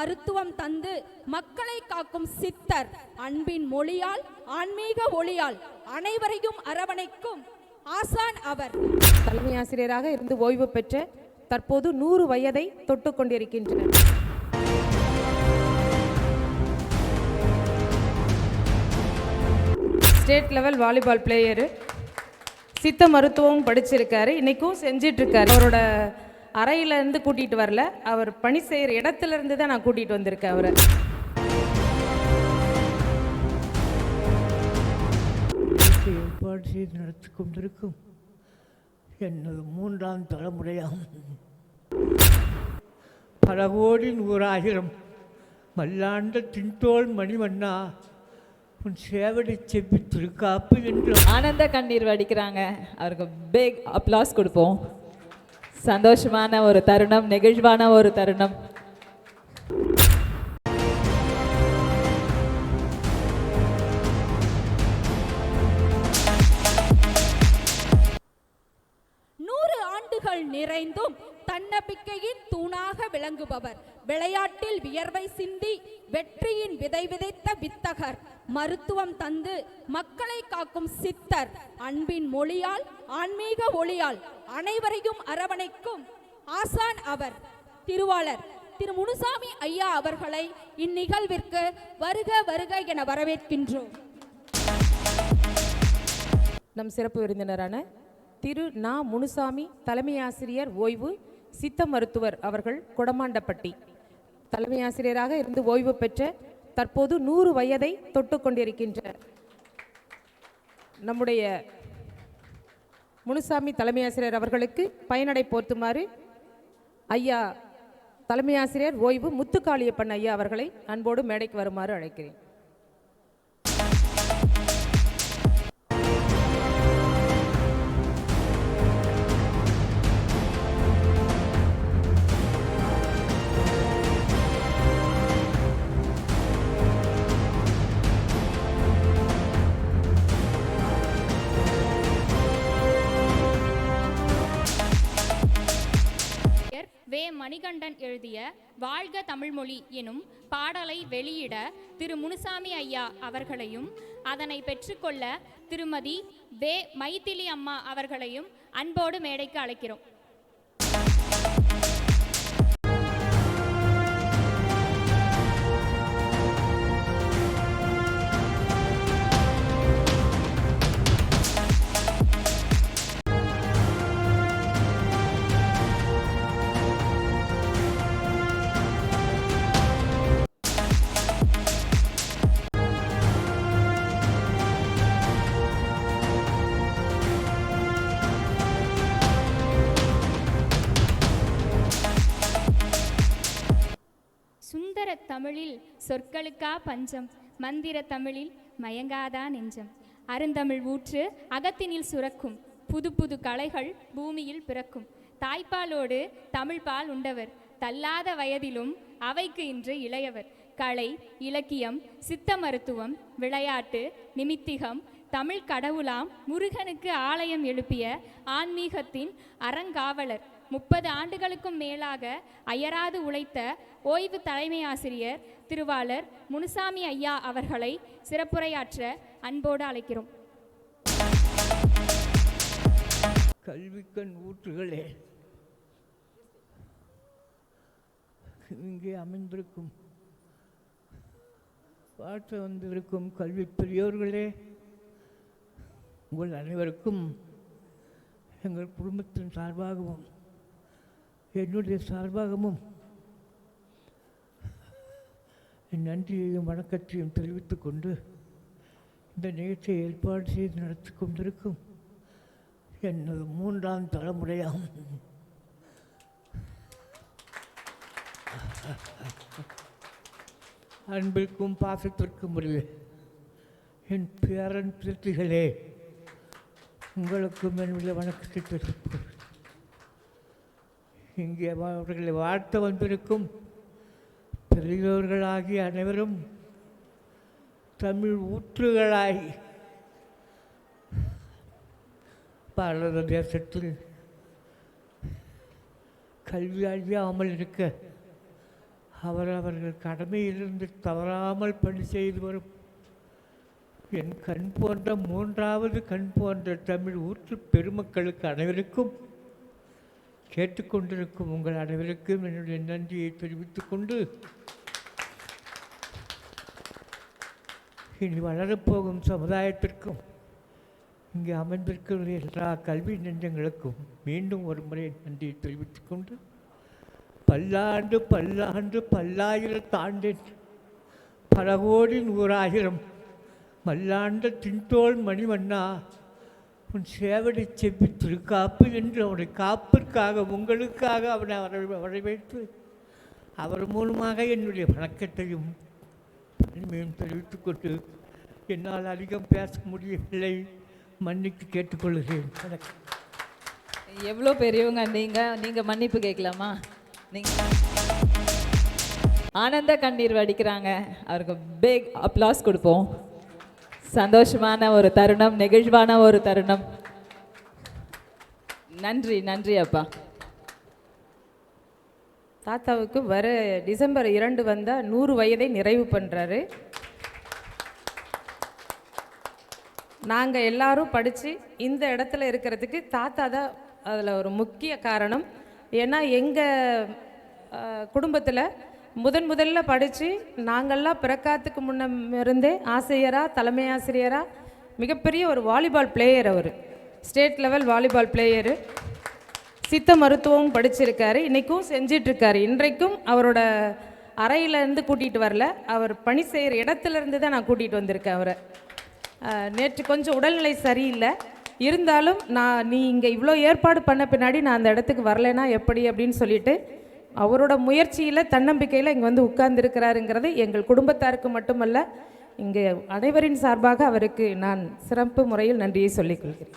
மருத்துவம் தந்து மக்களை காக்கும் சித்தர். அன்பின் மொழியால் ஆன்மீக ஒளியால் அனைவரையும் அரவணைக்கும் ஆசான் அவர். தலைமை ஆசிரியராக இருந்து ஓய்வு பெற்ற தற்போது 100 வயதை தொட்டு கொண்டிருக்கின்றனர். ஸ்டேட் லெவல் வாலிபால் பிளேயரு, சித்த மருத்துவம் படிச்சிருக்காரு, இன்னைக்கும் செஞ்சிட்டு இருக்காரு. அவரோட அறையில இருந்து கூட்டிட்டு வரல, அவர் பணி செய்யற இடத்துல இருந்து தான் நான் கூட்டிட்டு வந்திருக்கேன் அவரை. ஏற்பாடு செய்து நடத்தி கொண்டிருக்கும் எனது 3ஆம் தலைமுறையாகும். பல கோடி 100,000 மல்லாண்ட தின்தோள் மணிவண்ணா உன் சேவடி செவ்வி திருக்காப்பு என்று ஆனந்த கண்ணீர் வடிக்கிறாங்க. அவருக்கு பிக் அப்ளாஸ் கொடுப்போம். சந்தோஷமான ஒரு தருணம், நெகிழ்வான ஒரு தருணம். நிறைந்தும் தன்னம்பிக்கையின் தூணாக விளங்குபவர். விளையாட்டில் வியர்வை சிந்தி வெற்றியின் விதை விதைத்த வித்தகர். மருத்துவம் தந்து மக்களை காக்கும் சித்தர். அன்பின் மொழியால் ஆன்மீக ஒளியால் அனைவரையும் அரவணைக்கும் ஆசான் அவர். திருவாளர் திரு முனுசாமி ஐயா அவர்களை இந்நிகழ்விற்கு வருக வருக என வரவேற்கின்றோம். நம் சிறப்பு விருந்தினரான திரு நா. முனுசாமி தலைமை ஆசிரியர் ஓய்வு, சித்த மருத்துவர் அவர்கள், கொடமாண்டப்பட்டி. தலைமை ஆசிரியராக இருந்து ஓய்வு பெற்ற தற்போது 100 வயதை தொட்டு கொண்டிருக்கின்ற நம்முடைய முனுசாமி தலைமை ஆசிரியர் அவர்களுக்கு பயனடை போர்த்துமாறு ஐயா தலைமை ஆசிரியர் ஓய்வு முத்துக்காளியப்பன் ஐயா அவர்களை அன்போடு மேடைக்கு வருமாறு அழைக்கிறேன். வே. மணிகண்டன் எழுதிய வாழ்க தமிழ்மொழி எனும் பாடலை வெளியிட திரு முனுசாமி ஐயா அவர்களையும், அதனை பெற்றுக்கொள்ள திருமதி வே. மைதிலி அம்மா அவர்களையும் அன்போடு மேடைக்கு அழைக்கிறோம். சுந்தர தமிழில் சொற்களுக்கா பஞ்சம், மந்திர தமிழில் மயங்காதா நெஞ்சம். அருந்தமிழ் ஊற்று அகத்தினில் சுரக்கும், புது புது கலைகள் பூமியில் பிறக்கும். தாய்ப்பாலோடு தமிழ்பால் உண்டவர், தள்ளாத வயதிலும் அவைக்கு இன்று இளையவர். கலை, இலக்கியம், சித்த மருத்துவம், விளையாட்டு, நிமித்திகம், தமிழ் கடவுளாம் முருகனுக்கு ஆலயம் எழுப்பிய ஆன்மீகத்தின் அறங்காவலர். 30 ஆண்டுகளுக்கும் மேலாக அயராது உழைத்த ஓய்வு தலைமை ஆசிரியர் திருவாளர் முனுசாமி ஐயா அவர்களை சிறப்புரையாற்ற அன்போடு அழைக்கிறோம். கல்விக்கண் ஊற்றுகளே, இங்கே அமைந்திருக்கும் பார்த்து வந்திருக்கும் கல்வி பெரியோர்களே, உங்கள் அனைவருக்கும் எங்கள் குடும்பத்தின் சார்பாகவும் என்னுடைய சார்பாகவும் என் நன்றியையும் வணக்கத்தையும் தெரிவித்துக் கொண்டு இந்த நிகழ்ச்சியை ஏற்பாடு செய்து நடத்தி கொண்டிருக்கும் எனது 3ஆம் தலைமுறையாகும். அன்பிற்கும் பாசத்திற்கும் உரிய என் பேரன் பேத்திகளே, உங்களுக்கும் என்னுடைய வணக்கத்தை தெரிவிப்பேன். இங்கே அவர்களை வாழ்த்த வந்திருக்கும் பெரியோர்களாகிய அனைவரும் தமிழ் ஊற்றுகளாய் பாரத தேசத்தில் கல்வி அழியாமல் இருக்க அவர்கள் கடமையிலிருந்து தவறாமல் பணி செய்து வரும் என் கண் போன்ற மூன்றாவது கண் போன்ற தமிழ் ஊற்று பெருமக்களுக்கு அனைவருக்கும் கேட்டுக்கொண்டிருக்கும் உங்கள் அனைவருக்கும் என்னுடைய நன்றியை தெரிவித்துக் கொண்டு இனி வளரப்போகும் சமுதாயத்திற்கும் இங்கே அமைந்திருக்கிற எல்லா கல்வி நெஞ்சங்களுக்கும் மீண்டும் ஒரு முறை நன்றியை தெரிவித்துக் கொண்டு பல்லாண்டு பல்லாண்டு பல்லாயிரத்தாண்டின் பல கோடி 100,000 மல்லாண்ட தின்தோள் மணிவண்ணா உன் சேவடி செவ்வி திருக்காப்பு என்று அவனை காப்பிற்காக உங்களுக்காக அவனை வரவேற்று அவர் மூலமாக என்னுடைய வணக்கத்தையும் பெருமையும் தெரிவித்துக் கொண்டு என்னால் அதிகம் பேச முடியவில்லை, மன்னித்து கேட்டுக்கொள்கிறேன். வணக்கம். எவ்வளோ பெரியவங்க நீங்கள் மன்னிப்பு கேட்கலாமா? நீங்கள் ஆனந்த கண்ணீர் வடிக்கிறாங்க. அவருக்கு பிக் அப்ளாஸ் கொடுப்போம். சந்தோஷமான ஒரு தருணம், நெகிழ்வான ஒரு தருணம். நன்றி நன்றி அப்பா. தாத்தாவுக்கு வர டிசம்பர் 2 வந்தால் 100 வயதை நிறைவு பண்ணுறாரு. நாங்கள் எல்லாரும் படித்து இந்த இடத்துல இருக்கிறதுக்கு தாத்தா தான் அதில் ஒரு முக்கிய காரணம். ஏன்னா எங்கள் குடும்பத்தில் முதல்ல படித்து நாங்கள்லாம் பிறக்காத்துக்கு இருந்தே ஆசிரியராக, தலைமை ஆசிரியராக, மிகப்பெரிய ஒரு வாலிபால் பிளேயர். அவர் ஸ்டேட் லெவல் வாலிபால் பிளேயரு. சித்த மருத்துவமும் படிச்சிருக்காரு, இன்றைக்கும் செஞ்சிட்ருக்காரு. இன்றைக்கும் அவரோட அறையிலேருந்து கூட்டிகிட்டு வரல, அவர் பணி செய்கிற இடத்துலேருந்து தான் நான் கூட்டிகிட்டு வந்திருக்கேன் அவரை. நேற்று கொஞ்சம் உடல்நிலை சரியில்லை, இருந்தாலும் நீ இங்கே இவ்வளோ ஏற்பாடு பண்ண பின்னாடி நான் அந்த இடத்துக்கு வரலைன்னா எப்படி அப்படின்னு சொல்லிட்டு அவரோட முயற்சியில் தன்னம்பிக்கையில் இங்கே வந்து உட்கார்ந்துருக்கிறாருங்கிறது எங்கள் குடும்பத்தாருக்கு மட்டுமல்ல, இங்கே அனைவரின் சார்பாக அவருக்கு நான் சிறப்பு முறையில் நன்றியை சொல்லிக் கொள்கிறேன்.